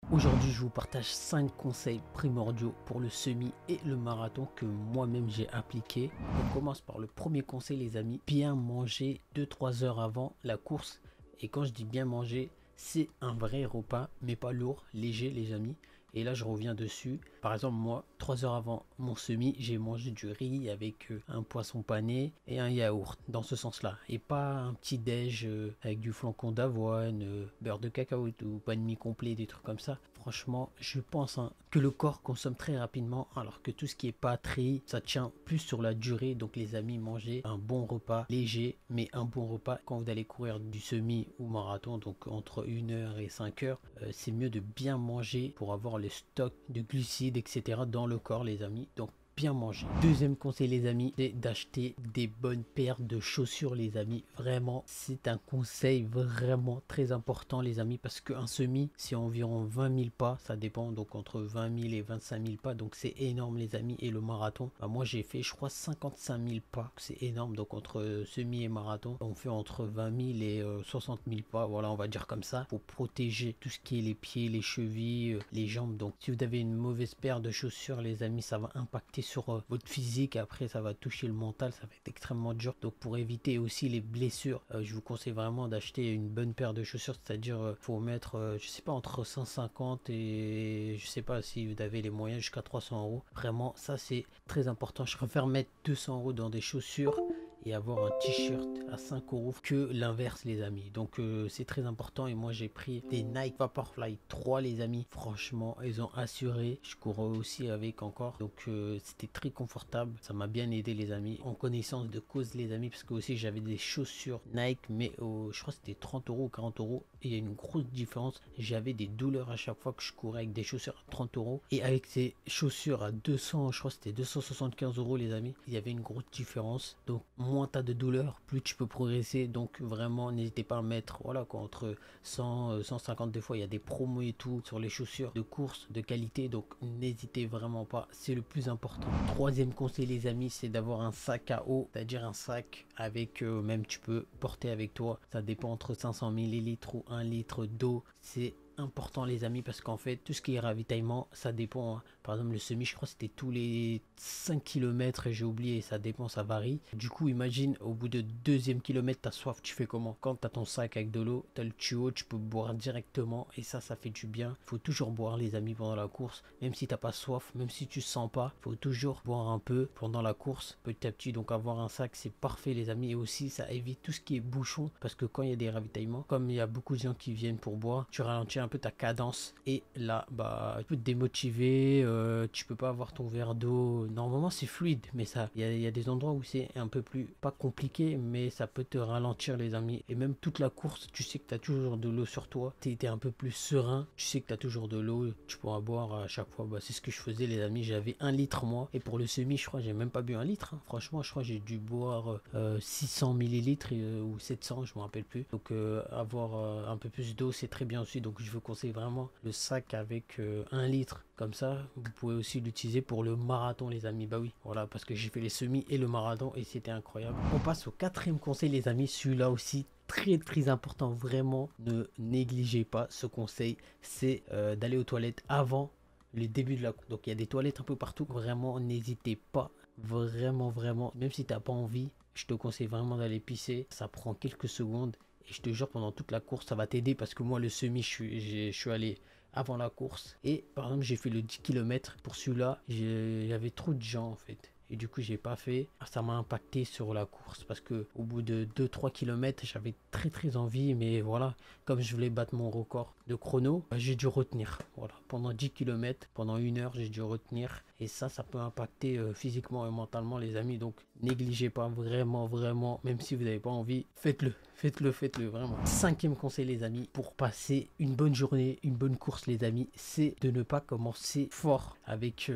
Aujourd'hui, je vous partage 5 conseils primordiaux pour le semi et le marathon que moi-même j'ai appliqué. On commence par le premier conseil, les amis. Bien manger 2-3 heures avant la course. Et quand je dis bien manger, c'est un vrai repas, mais pas lourd, léger, les amis. Et là, je reviens dessus. Par exemple, moi, 3 heures avant mon semi, j'ai mangé du riz avec un poisson pané et un yaourt, dans ce sens-là. Et pas un petit déj avec du flocon d'avoine, beurre de cacao et tout, pas de mie complet, des trucs comme ça. Franchement, je pense que le corps consomme très rapidement, alors que tout ce qui est patrie, ça tient plus sur la durée. Donc les amis, mangez un bon repas léger, mais un bon repas quand vous allez courir du semi ou marathon, donc entre 1 heure et 5 heures. C'est mieux de bien manger pour avoir le stock de glucides, etc. dans le corps, les amis. Donc bien manger. Deuxième conseil, les amis, c'est d'acheter des bonnes paires de chaussures, les amis. Vraiment, c'est un conseil vraiment très important, les amis, parce qu'un semi, c'est environ 20 000 pas, ça dépend, donc entre 20 000 et 25 000 pas, donc c'est énorme, les amis. Et le marathon, bah, moi j'ai fait, je crois, 55 000 pas, c'est énorme. Donc entre semi et marathon, on fait entre 20 000 et 60 000 pas, voilà, on va dire comme ça, pour protéger tout ce qui est les pieds, les chevilles, les jambes. Donc si vous avez une mauvaise paire de chaussures, les amis, ça va impacter sur votre physique. Après, ça va toucher le mental, ça va être extrêmement dur. Donc pour éviter aussi les blessures, je vous conseille vraiment d'acheter une bonne paire de chaussures, c'est-à-dire faut mettre je sais pas, entre 150 et je sais pas si vous avez les moyens, jusqu'à 300 euros. Vraiment, ça c'est très important. Je préfère mettre 200 euros dans des chaussures et avoir un t-shirt à 5 euros que l'inverse, les amis. Donc c'est très important. Et moi j'ai pris des Nike Vaporfly 3, les amis. Franchement, ils ont assuré. Je courais aussi avec encore, donc c'était très confortable. Ça m'a bien aidé, les amis, en connaissance de cause, les amis, parce que aussi j'avais des chaussures Nike, mais je crois que c'était 30 euros ou 40 euros. Et il y a une grosse différence. J'avais des douleurs à chaque fois que je courais avec des chaussures à 30 euros et avec ces chaussures à 200, je crois que c'était 275 euros, les amis. Il y avait une grosse différence. Donc moins tu as de douleur, plus tu peux progresser. Donc vraiment, n'hésitez pas à mettre, voilà quoi, entre 100 150. Des fois il y a des promos et tout sur les chaussures de course de qualité, donc n'hésitez vraiment pas, c'est le plus important. Troisième conseil, les amis, c'est d'avoir un sac à eau, c'est-à-dire un sac avec même tu peux porter avec toi, ça dépend, entre 500 millilitres ou 1 litre d'eau. C'est important, les amis, parce qu'en fait tout ce qui est ravitaillement, ça dépend, hein. Par exemple le semi, je crois que c'était tous les 5 km, j'ai oublié, ça dépend, ça varie. Du coup imagine, au bout de deuxième kilomètre, t'as soif, tu fais comment? Quand t'as ton sac avec de l'eau, t'as le tuyau, tu peux boire directement, et ça fait du bien. Faut toujours boire, les amis, pendant la course, même si t'as pas soif, même si tu sens pas, faut toujours boire un peu pendant la course, petit à petit. Donc avoir un sac, c'est parfait, les amis. Et aussi ça évite tout ce qui est bouchon, parce que quand il y a des ravitaillements, comme il y a beaucoup de gens qui viennent pour boire, tu ralentis un peu ta cadence, et là bah tu peux te démotiver, tu peux pas avoir ton verre d'eau. Normalement c'est fluide, mais ça, il y a des endroits où c'est un peu plus, pas compliqué, mais ça peut te ralentir, les amis. Et même toute la course, tu sais que tu as toujours de l'eau sur toi, tu es un peu plus serein, tu sais que tu as toujours de l'eau, tu pourras boire à chaque fois. Bah, c'est ce que je faisais, les amis. J'avais 1 litre moi, et pour le semi, je crois j'ai même pas bu 1 litre, hein. Franchement, je crois j'ai dû boire 600 millilitres ou 700, je me rappelle plus. Donc avoir un peu plus d'eau, c'est très bien aussi. Donc je vous conseille vraiment le sac avec 1 litre. Comme ça, vous pouvez aussi l'utiliser pour le marathon, les amis. Bah oui, voilà, parce que j'ai fait les semis et le marathon et c'était incroyable. On passe au quatrième conseil, les amis. Celui-là aussi, très important. Vraiment, ne négligez pas ce conseil. C'est d'aller aux toilettes avant le début de la course. Donc il y a des toilettes un peu partout. Vraiment, n'hésitez pas. Vraiment. Même si t'as pas envie, je te conseille vraiment d'aller pisser. Ça prend quelques secondes. Et je te jure, pendant toute la course, ça va t'aider, parce que moi, le semi, je suis allé avant la course. Et par exemple, j'ai fait le 10 km. Pour celui-là, j'avais trop de gens, en fait. Et du coup, j'ai pas fait. Ça m'a impacté sur la course, parce que au bout de 2-3 km, j'avais très envie. Mais voilà, comme je voulais battre mon record de chrono, bah, j'ai dû retenir. Voilà, pendant 10 km, pendant 1 heure, j'ai dû retenir. Et ça peut impacter physiquement et mentalement, les amis. Donc, négligez pas, vraiment. Même si vous n'avez pas envie, faites-le. Faites-le, vraiment. Cinquième conseil, les amis, pour passer une bonne journée, une bonne course, les amis, c'est de ne pas commencer fort avec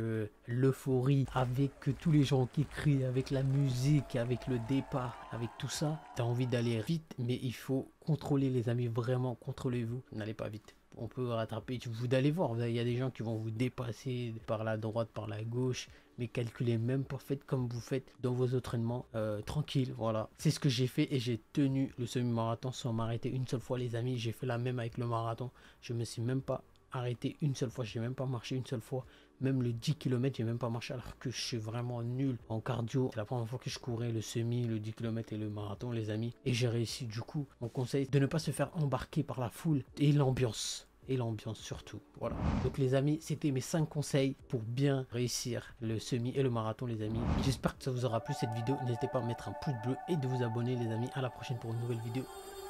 l'euphorie, avec tous les gens qui crient, avec la musique, avec le départ, avec tout ça. T'as envie d'aller vite, mais il faut contrôler, les amis, vraiment, contrôlez-vous. N'allez pas vite. On peut rattraper, vous allez voir, il y a des gens qui vont vous dépasser par la droite, par la gauche, mais calculez même pas, faites comme vous faites dans vos entraînements, tranquille, voilà. C'est ce que j'ai fait, et j'ai tenu le semi-marathon sans m'arrêter une seule fois, les amis. J'ai fait la même avec le marathon, je me suis même pas arrêté une seule fois, j'ai même pas marché une seule fois. Même le 10 km, j'ai même pas marché alors que je suis vraiment nul en cardio. C'est la première fois que je courais le semi, le 10 km et le marathon, les amis. Et j'ai réussi. Du coup, mon conseil, de ne pas se faire embarquer par la foule et l'ambiance. Et l'ambiance surtout, voilà. Donc les amis, c'était mes 5 conseils pour bien réussir le semi et le marathon, les amis. J'espère que ça vous aura plu cette vidéo. N'hésitez pas à mettre un pouce bleu et de vous abonner, les amis. À la prochaine pour une nouvelle vidéo.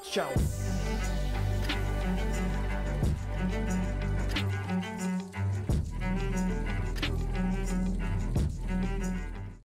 Ciao.